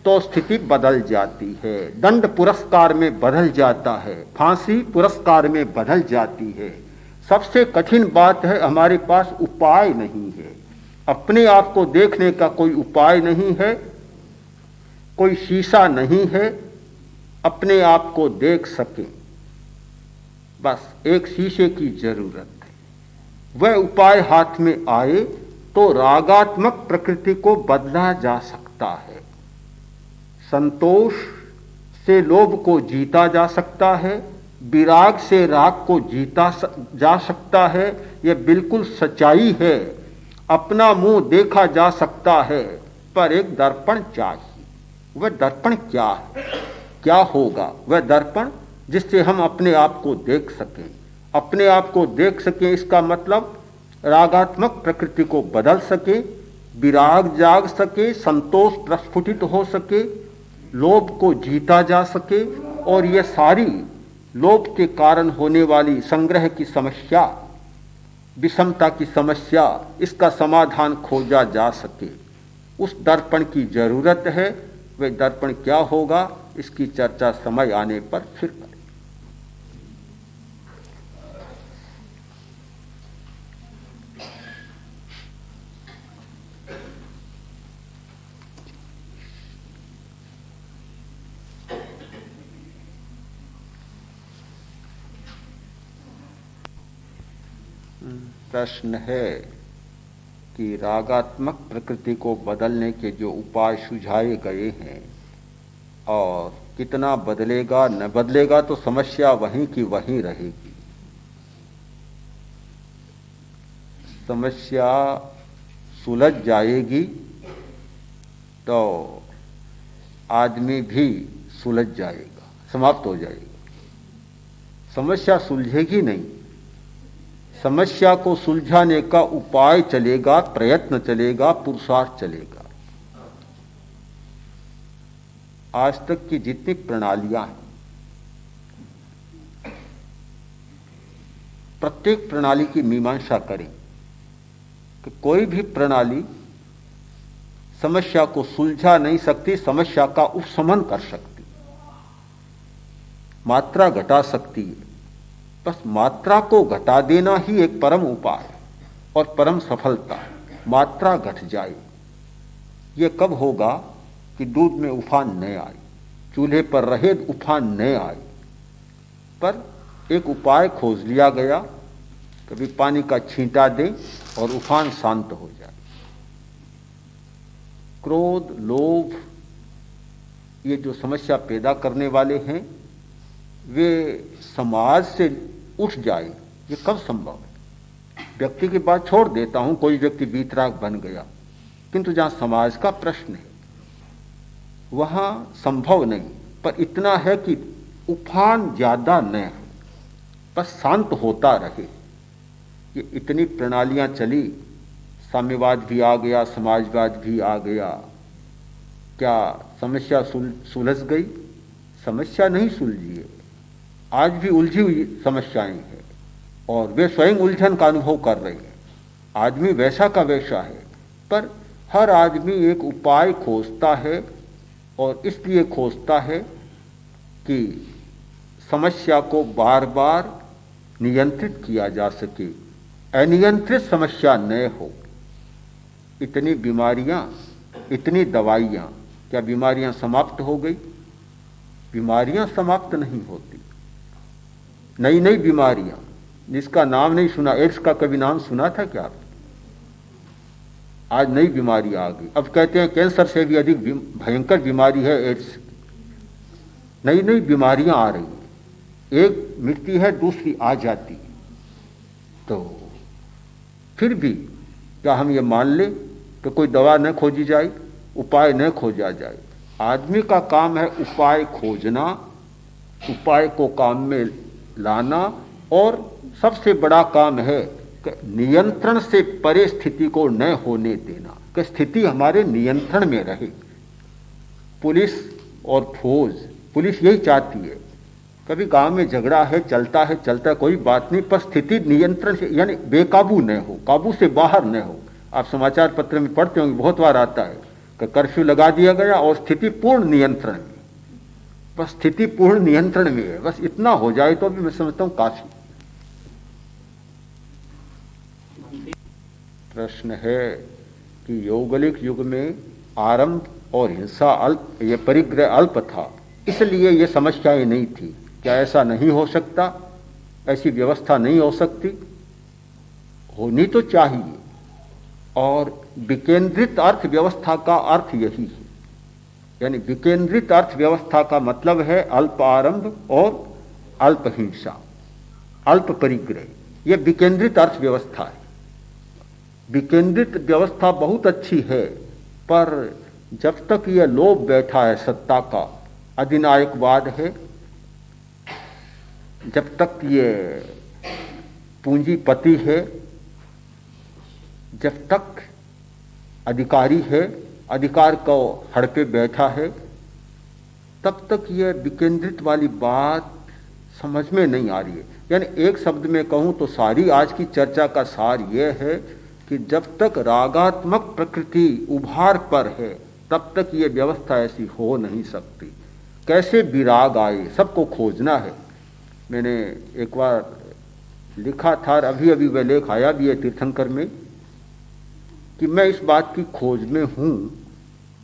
तो स्थिति बदल जाती है। दंड पुरस्कार में बदल जाता है, फांसी पुरस्कार में बदल जाती है। सबसे कठिन बात है, हमारे पास उपाय नहीं है, अपने आप को देखने का कोई उपाय नहीं है, कोई शीशा नहीं है अपने आप को देख सके। बस एक शीशे की जरूरत है। वह उपाय हाथ में आए तो रागात्मक प्रकृति को बदला जा सकता है। संतोष से लोभ को जीता जा सकता है, विराग से राग को जीता जा सकता है। यह बिल्कुल सच्चाई है। अपना मुंह देखा जा सकता है, पर एक दर्पण चाहिए। वह दर्पण क्या है, क्या होगा वह दर्पण जिससे हम अपने आप को देख सकें। अपने आप को देख सकें, इसका मतलब रागात्मक प्रकृति को बदल सके, विराग जाग सके, संतोष प्रस्फुटित हो सके, लोभ को जीता जा सके, और यह सारी लोभ के कारण होने वाली संग्रह की समस्या, विषमता की समस्या, इसका समाधान खोजा जा सके। उस दर्पण की जरूरत है। वह दर्पण क्या होगा, इसकी चर्चा समय आने पर फिर करें। प्रश्न है कि रागात्मक प्रकृति को बदलने के जो उपाय सुझाए गए हैं, और कितना बदलेगा न बदलेगा तो समस्या वहीं की वहीं रहेगी। समस्या सुलझ जाएगी तो आदमी भी सुलझ जाएगा, समाप्त हो जाएगा। समस्या सुलझेगी नहीं। समस्या को सुलझाने का उपाय चलेगा, प्रयत्न चलेगा, पुरुषार्थ चलेगा। आज तक की जितनी प्रणालियां हैं, प्रत्येक प्रणाली की मीमांसा करें कि कोई भी प्रणाली समस्या को सुलझा नहीं सकती, समस्या का उपशमन कर सकती। मात्रा घटा सकती है। बस मात्रा को घटा देना ही एक परम उपाय और परम सफलता। मात्रा घट जाए। ये कब होगा कि दूध में उफान न आए, चूल्हे पर रहे उफान न आए। पर एक उपाय खोज लिया गया, कभी पानी का छींटा दें और उफान शांत हो जाए। क्रोध, लोभ, ये जो समस्या पैदा करने वाले हैं, वे समाज से उठ जाए, ये कब संभव है? व्यक्ति की बात छोड़ देता हूं, कोई व्यक्ति वीतराग बन गया, किंतु जहां समाज का प्रश्न है वहां संभव नहीं। पर इतना है कि उफान ज्यादा न हो, बस शांत होता रहे। ये इतनी प्रणालियां चली, साम्यवाद भी आ गया, समाजवाद भी आ गया। क्या समस्या सुलझ गई? समस्या नहीं सुलझी है, आज भी उलझी हुई समस्याएं हैं और वे स्वयं उलझन का अनुभव कर रहे हैं। आदमी वैसा का वैसा है, पर हर आदमी एक उपाय खोजता है और इसलिए खोजता है कि समस्या को बार बार नियंत्रित किया जा सके, अनियंत्रित समस्या न हो। इतनी बीमारियां, इतनी दवाइयां, क्या बीमारियां समाप्त हो गई? बीमारियां समाप्त नहीं होती। नई नई बीमारियां, जिसका नाम नहीं सुना, एड्स का कभी नाम सुना था क्या? आज नई बीमारी आ गई। अब कहते हैं कैंसर से भी अधिक भयंकर बीमारी है एड्स। नई नई बीमारियां आ रही हैं, एक मिटती है दूसरी आ जाती है। तो फिर भी क्या हम ये मान लें कि कोई दवा न खोजी जाए, उपाय न खोजा जाए? आदमी का काम है उपाय खोजना, उपाय को काम में लाना, और सबसे बड़ा काम है कि नियंत्रण से परे स्थिति को न होने देना, कि स्थिति हमारे नियंत्रण में रहे। पुलिस और फौज, पुलिस यही चाहती है। कभी गांव में झगड़ा है, चलता है, कोई बात नहीं, पर स्थिति नियंत्रण से, यानी बेकाबू न हो, काबू से बाहर न हो। आप समाचार पत्र में पढ़ते होंगे, बहुत बार आता है कि कर्फ्यू लगा दिया गया और स्थिति पूर्ण नियंत्रण में। बस स्थिति पूर्ण नियंत्रण में है, बस इतना हो जाए तो भी मैं समझता हूं काफी। प्रश्न है कि यौगलिक युग में आरंभ और हिंसा अल्प, ये परिग्रह अल्प था, इसलिए ये समस्याएं नहीं थी। क्या ऐसा नहीं हो सकता? ऐसी व्यवस्था नहीं हो सकती? होनी तो चाहिए। और विकेंद्रित अर्थव्यवस्था का अर्थ यही है। यानी विकेंद्रित अर्थव्यवस्था का मतलब है अल्प आरंभ और अल्प हिंसा, अल्प परिग्रह। यह विकेंद्रित अर्थव्यवस्था है। विकेंद्रित व्यवस्था बहुत अच्छी है, पर जब तक यह लोभ बैठा है, सत्ता का अधिनायकवाद है, जब तक ये पूंजीपति है, जब तक अधिकारी है, अधिकार को हड़ पे बैठा है, तब तक यह विकेंद्रित वाली बात समझ में नहीं आ रही है। यानी एक शब्द में कहूं तो सारी आज की चर्चा का सार यह है कि जब तक रागात्मक प्रकृति उभार पर है, तब तक ये व्यवस्था ऐसी हो नहीं सकती। कैसे विराग आए, सबको खोजना है। मैंने एक बार लिखा था, अभी अभी वह लेख आया भी है तीर्थंकर में, कि मैं इस बात की खोज में हूं।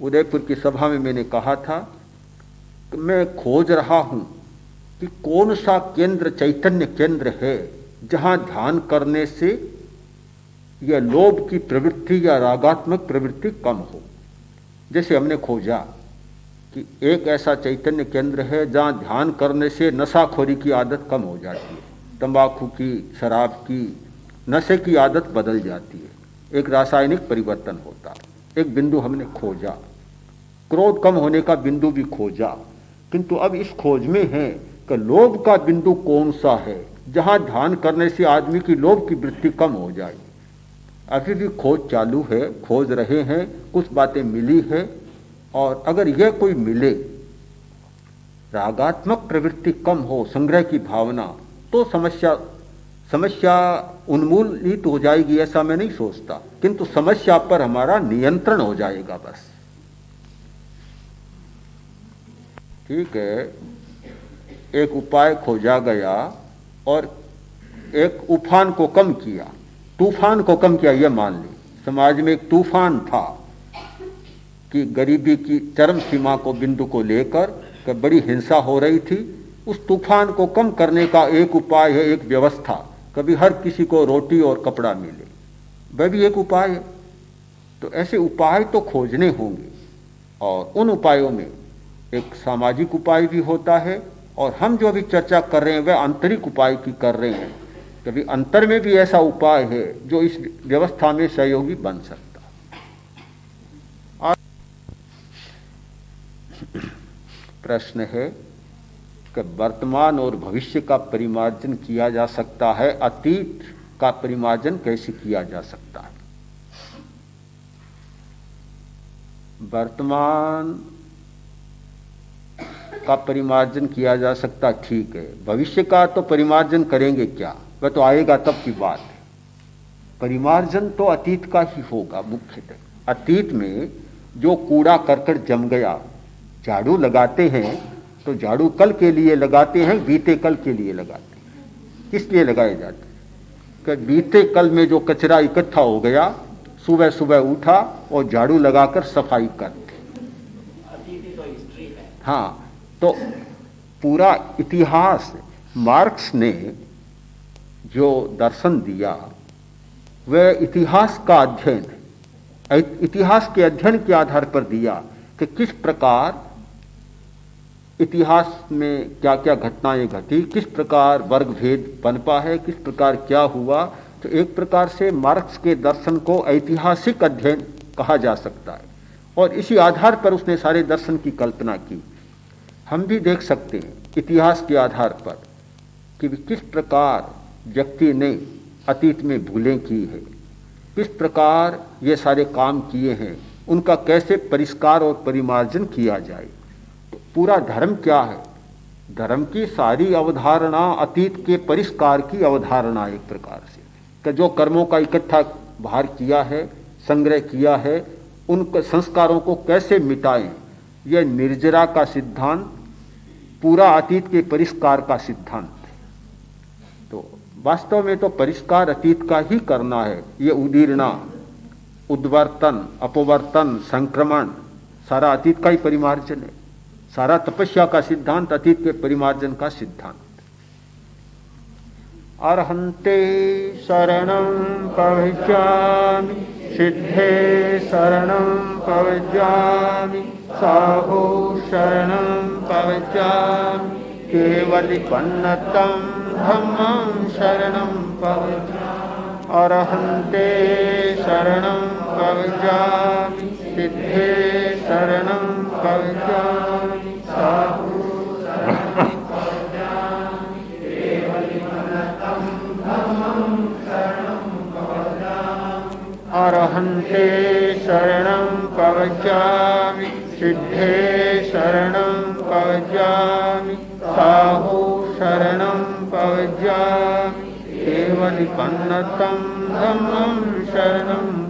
उदयपुर की सभा में मैंने कहा था कि मैं खोज रहा हूं कि कौन सा केंद्र, चैतन्य केंद्र है, जहां ध्यान करने से यह लोभ की प्रवृत्ति या रागात्मक प्रवृत्ति कम हो। जैसे हमने खोजा कि एक ऐसा चैतन्य केंद्र है जहां ध्यान करने से नशाखोरी की आदत कम हो जाती है, तंबाकू की, शराब की, नशे की आदत बदल जाती है, एक रासायनिक परिवर्तन होता है। एक बिंदु हमने खोजा, क्रोध कम होने का बिंदु भी खोजा, किंतु अब इस खोज में है कि लोभ का बिंदु कौन सा है जहां ध्यान करने से आदमी की लोभ की वृत्ति कम हो जाए। अभी भी खोज चालू है, खोज रहे हैं, कुछ बातें मिली है। और अगर यह कोई मिले, रागात्मक प्रवृत्ति कम हो, संग्रह की भावना, तो समस्या उन्मूलित हो जाएगी, ऐसा मैं नहीं सोचता, किंतु समस्या पर हमारा नियंत्रण हो जाएगा बस। ठीक है, एक उपाय खोजा गया और एक उफान को कम किया, तूफान को कम किया। यह मान ली समाज में एक तूफान था कि गरीबी की चरम सीमा को बिंदु को लेकर बड़ी हिंसा हो रही थी। उस तूफान को कम करने का एक उपाय है, एक व्यवस्था, कभी हर किसी को रोटी और कपड़ा मिले, वह भी एक उपाय है। तो ऐसे उपाय तो खोजने होंगे और उन उपायों में एक सामाजिक उपाय भी होता है और हम जो अभी चर्चा कर रहे हैं वह आंतरिक उपाय की कर रहे हैं। कभी अंतर में भी ऐसा उपाय है जो इस व्यवस्था में सहयोगी बन सकता है। और प्रश्न है कि वर्तमान और भविष्य का परिमार्जन किया जा सकता है, अतीत का परिमार्जन कैसे किया जा सकता है? वर्तमान का परिमार्जन किया जा सकता, ठीक है। भविष्य का तो परिमार्जन करेंगे क्या, वह तो आएगा तब की बात है। परिमार्जन तो अतीत का ही होगा मुख्यतः। अतीत में जो कूड़ा करकट जम गया, झाड़ू लगाते हैं तो झाड़ू कल के लिए लगाते हैं, बीते कल के लिए लगाते हैं। किस लिए लगाए जाते हैं कि बीते कल में जो कचरा इकट्ठा हो गया, सुबह सुबह उठा और झाड़ू लगाकर सफाई करते। हाँ, तो पूरा इतिहास, मार्क्स ने जो दर्शन दिया वह इतिहास का अध्ययन है। इतिहास के अध्ययन के आधार पर दिया कि किस प्रकार इतिहास में क्या क्या घटनाएं घटी, किस प्रकार वर्ग भेद पनपा है, किस प्रकार क्या हुआ। तो एक प्रकार से मार्क्स के दर्शन को ऐतिहासिक अध्ययन कहा जा सकता है और इसी आधार पर उसने सारे दर्शन की कल्पना की। हम भी देख सकते हैं इतिहास के आधार पर कि किस प्रकार व्यक्ति ने अतीत में भूलें की है, किस प्रकार ये सारे काम किए हैं, उनका कैसे परिष्कार और परिमार्जन किया जाए। तो पूरा धर्म क्या है? धर्म की सारी अवधारणा अतीत के परिष्कार की अवधारणा, एक प्रकार से कि जो कर्मों का इकट्ठा बाहर किया है, संग्रह किया है, उन संस्कारों को कैसे मिटाएं। यह निर्जरा का सिद्धांत पूरा अतीत के परिष्कार का सिद्धांत है। तो वास्तव में तो परिष्कार अतीत का ही करना है। ये उदीर्णा, उद्वर्तन, अपवर्तन, संक्रमण सारा अतीत का ही परिमार्जन है। सारा तपस्या का सिद्धांत अतीत के परिमार्जन का सिद्धांत। अर्हन्ते शरणं प्रव्रजामि, सिद्धे शरणं प्रव्रजामि, साहो शरणं प्रव्रजामि, केवलिपन्नतं धम्मं शरणं प्रव्रजामि। अर्हन्ते शरणं प्रव्रजामि, सिद्धे शरणं प्रव्रजामि, साहो शरणं प्रव्रजामि, केवलिपन्नतं धम्मं शरणं प्रव्रजामि। अर्हन्ते शरणं प्रव्रजामि, सिद्धे शरणं प्रव्रजामि, साहो शरणं प्रव्रजामि, केवलिपन्नतं धम्मं शरणं